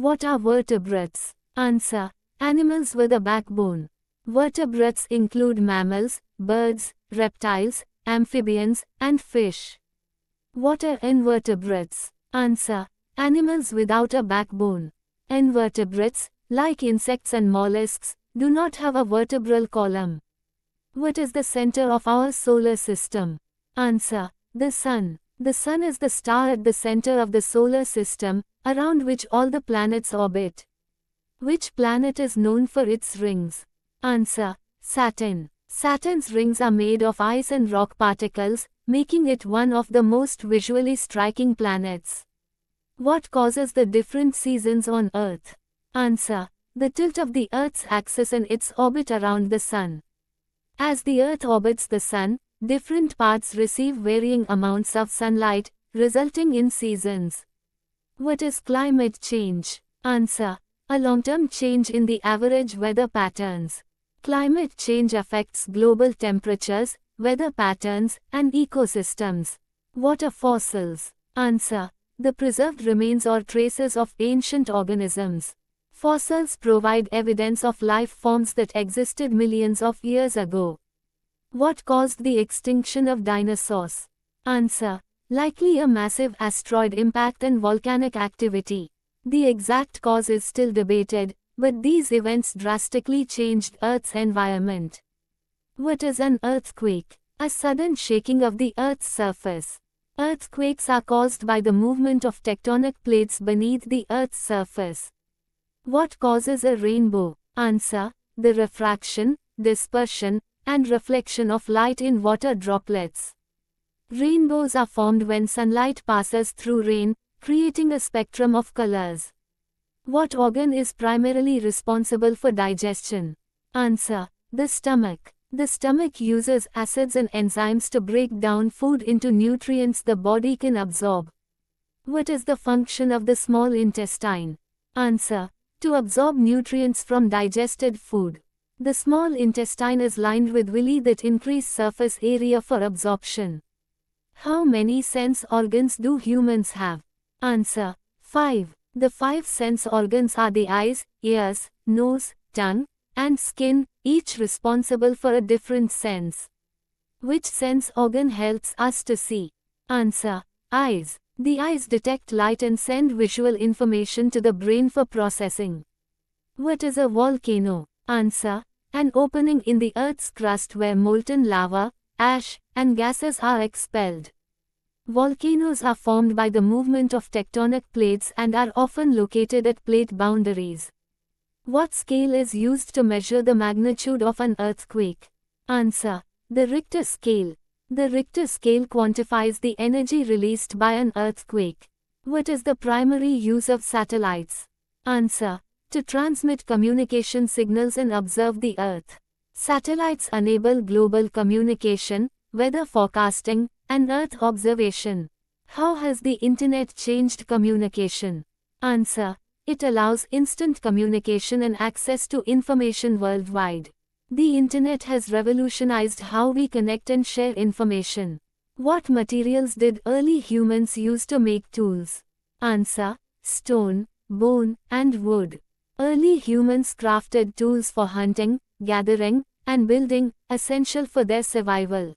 What are vertebrates? Answer. Animals with a backbone. Vertebrates include mammals, birds, reptiles, amphibians, and fish. What are invertebrates? Answer. Animals without a backbone. Invertebrates, like insects and mollusks, do not have a vertebral column. What is the center of our solar system? Answer. The Sun. The Sun is the star at the center of the solar system, around which all the planets orbit. Which planet is known for its rings? Answer. Saturn. Saturn's rings are made of ice and rock particles, making it one of the most visually striking planets. What causes the different seasons on Earth? Answer. The tilt of the Earth's axis and its orbit around the Sun. As the Earth orbits the Sun, different parts receive varying amounts of sunlight, resulting in seasons. What is climate change? Answer. A long-term change in the average weather patterns. Climate change affects global temperatures, weather patterns, and ecosystems. What are fossils? Answer. The preserved remains or traces of ancient organisms. Fossils provide evidence of life forms that existed millions of years ago. What caused the extinction of dinosaurs? Answer. Likely a massive asteroid impact and volcanic activity. The exact cause is still debated, but these events drastically changed Earth's environment. What is an earthquake? A sudden shaking of the Earth's surface. Earthquakes are caused by the movement of tectonic plates beneath the Earth's surface. What causes a rainbow? Answer. The refraction, dispersion, and reflection of light in water droplets. Rainbows are formed when sunlight passes through rain, creating a spectrum of colors. What organ is primarily responsible for digestion? Answer. The stomach. The stomach uses acids and enzymes to break down food into nutrients the body can absorb. What is the function of the small intestine? Answer. To absorb nutrients from digested food. The small intestine is lined with villi that increase surface area for absorption. How many sense organs do humans have? Answer. 5. The 5 sense organs are the eyes, ears, nose, tongue, and skin, each responsible for a different sense. Which sense organ helps us to see? Answer. Eyes. The eyes detect light and send visual information to the brain for processing. What is a volcano? Answer. An opening in the Earth's crust where molten lava, ash, and gases are expelled. Volcanoes are formed by the movement of tectonic plates and are often located at plate boundaries. What scale is used to measure the magnitude of an earthquake? Answer. The Richter scale. The Richter scale quantifies the energy released by an earthquake. What is the primary use of satellites? Answer. To transmit communication signals and observe the Earth. Satellites enable global communication, weather forecasting, and Earth observation. How has the Internet changed communication? Answer. It allows instant communication and access to information worldwide. The Internet has revolutionized how we connect and share information. What materials did early humans use to make tools? Answer. Stone, bone, and wood. Early humans crafted tools for hunting, gathering, and building, essential for their survival.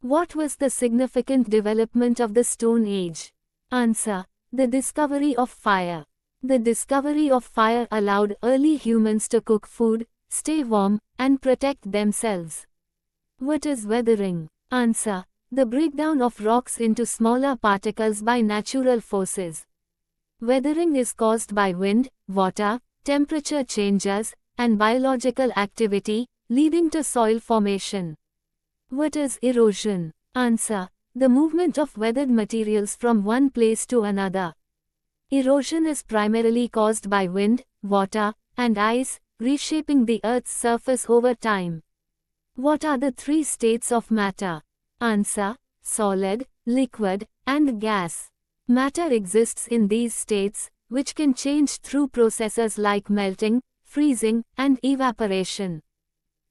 What was the significant development of the Stone Age? Answer. The discovery of fire. The discovery of fire allowed early humans to cook food, stay warm, and protect themselves. What is weathering? Answer. The breakdown of rocks into smaller particles by natural forces. Weathering is caused by wind, water, temperature changes, and biological activity, leading to soil formation. What is erosion? Answer. The movement of weathered materials from one place to another. Erosion is primarily caused by wind, water, and ice, reshaping the Earth's surface over time. What are the 3 states of matter? Answer. Solid, liquid, and gas. Matter exists in these states, which can change through processes like melting, freezing, and evaporation.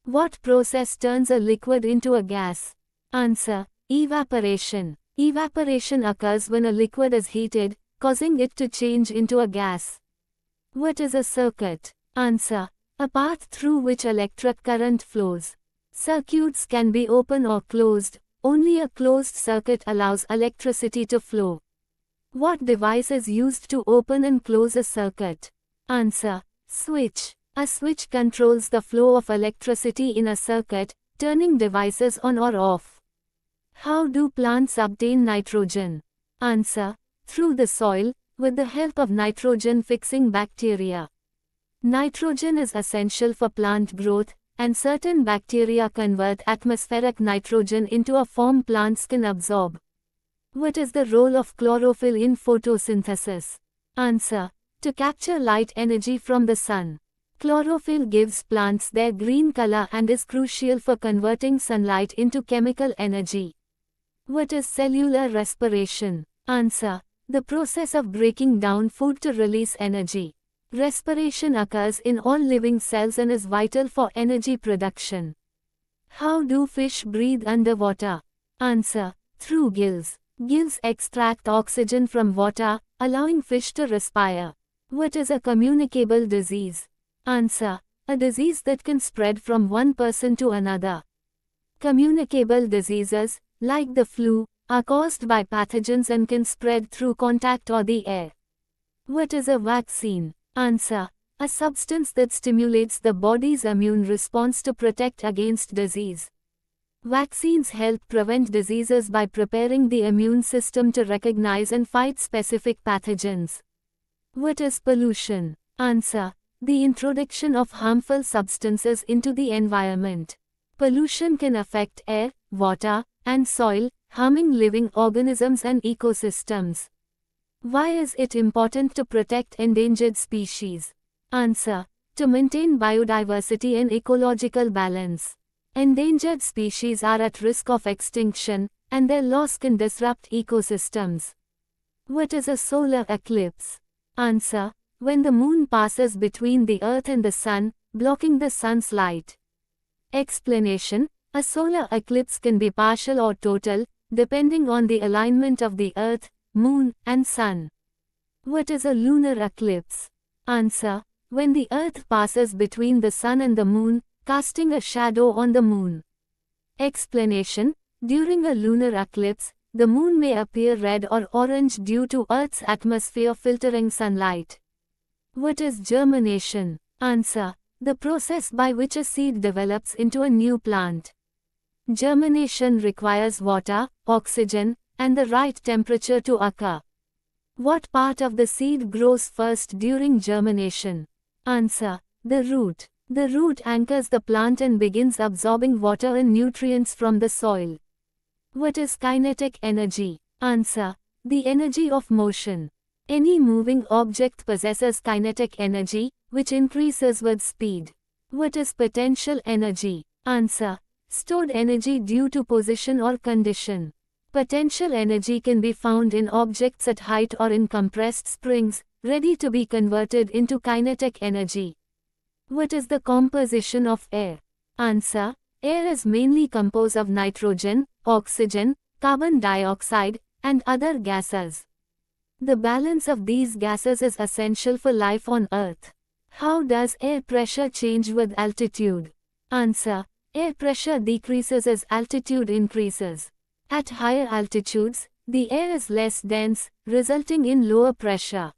What process turns a liquid into a gas? Answer. Evaporation. Evaporation occurs when a liquid is heated, causing it to change into a gas. What is a circuit? Answer. A path through which electric current flows. Circuits can be open or closed. Only a closed circuit allows electricity to flow. What device is used to open and close a circuit? Answer. Switch. A switch controls the flow of electricity in a circuit, turning devices on or off. How do plants obtain nitrogen? Answer. Through the soil, with the help of nitrogen-fixing bacteria. Nitrogen is essential for plant growth, and certain bacteria convert atmospheric nitrogen into a form plants can absorb. What is the role of chlorophyll in photosynthesis? Answer. To capture light energy from the sun. Chlorophyll gives plants their green color and is crucial for converting sunlight into chemical energy. What is cellular respiration? Answer. The process of breaking down food to release energy. Respiration occurs in all living cells and is vital for energy production. How do fish breathe underwater? Answer. Through gills. Gills extract oxygen from water, allowing fish to respire. What is a communicable disease? Answer. A disease that can spread from one person to another. Communicable diseases, like the flu, are caused by pathogens and can spread through contact or the air. What is a vaccine? Answer. A substance that stimulates the body's immune response to protect against disease. Vaccines help prevent diseases by preparing the immune system to recognize and fight specific pathogens. What is pollution? Answer. The introduction of harmful substances into the environment. Pollution can affect air, water, and soil, harming living organisms and ecosystems. Why is it important to protect endangered species? Answer. To maintain biodiversity and ecological balance. Endangered species are at risk of extinction, and their loss can disrupt ecosystems. What is a solar eclipse? Answer. When the moon passes between the earth and the sun, blocking the sun's light. Explanation. A solar eclipse can be partial or total, depending on the alignment of the earth, moon, and sun. What is a lunar eclipse? Answer. When the earth passes between the sun and the moon, casting a shadow on the moon. Explanation. During a lunar eclipse, the moon may appear red or orange due to Earth's atmosphere filtering sunlight. What is germination? Answer. The process by which a seed develops into a new plant. Germination requires water, oxygen, and the right temperature to occur. What part of the seed grows first during germination? Answer. The root. The root anchors the plant and begins absorbing water and nutrients from the soil. What is kinetic energy? Answer. The energy of motion. Any moving object possesses kinetic energy, which increases with speed. What is potential energy? Answer. Stored energy due to position or condition. Potential energy can be found in objects at height or in compressed springs, ready to be converted into kinetic energy. What is the composition of air? Answer. Air is mainly composed of nitrogen, oxygen, carbon dioxide, and other gases. The balance of these gases is essential for life on Earth. How does air pressure change with altitude? Answer. Air pressure decreases as altitude increases. At higher altitudes, the air is less dense, resulting in lower pressure.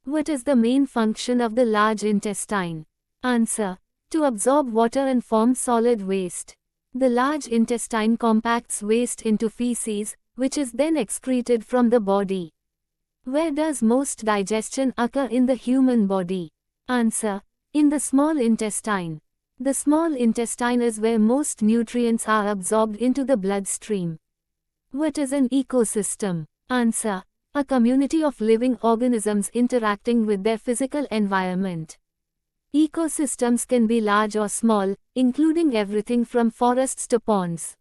What is the main function of the large intestine? Answer. To absorb water and form solid waste. The large intestine compacts waste into feces, which is then excreted from the body. Where does most digestion occur in the human body? Answer. In the small intestine. The small intestine is where most nutrients are absorbed into the bloodstream. What is an ecosystem? Answer. A community of living organisms interacting with their physical environment. Ecosystems can be large or small, including everything from forests to ponds.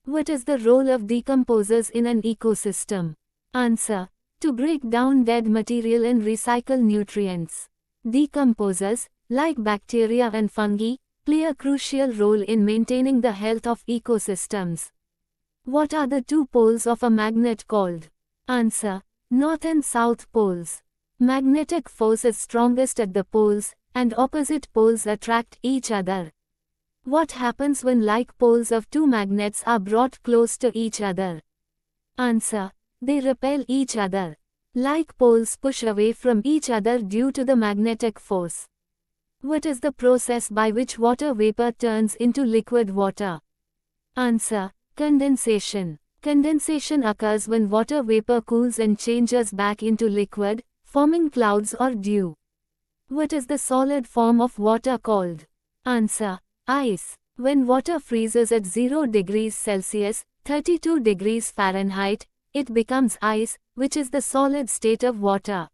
What is the role of decomposers in an ecosystem? Answer. To break down dead material and recycle nutrients. Decomposers, like bacteria and fungi, play a crucial role in maintaining the health of ecosystems. What are the two poles of a magnet called? Answer. North and South poles. Magnetic force is strongest at the poles, and opposite poles attract each other. What happens when like poles of two magnets are brought close to each other? Answer. They repel each other. Like poles push away from each other due to the magnetic force. What is the process by which water vapor turns into liquid water? Answer. Condensation. Condensation occurs when water vapor cools and changes back into liquid, forming clouds or dew. What is the solid form of water called? Answer. Ice. When water freezes at 0 degrees Celsius, 32 degrees Fahrenheit, it becomes ice, which is the solid state of water.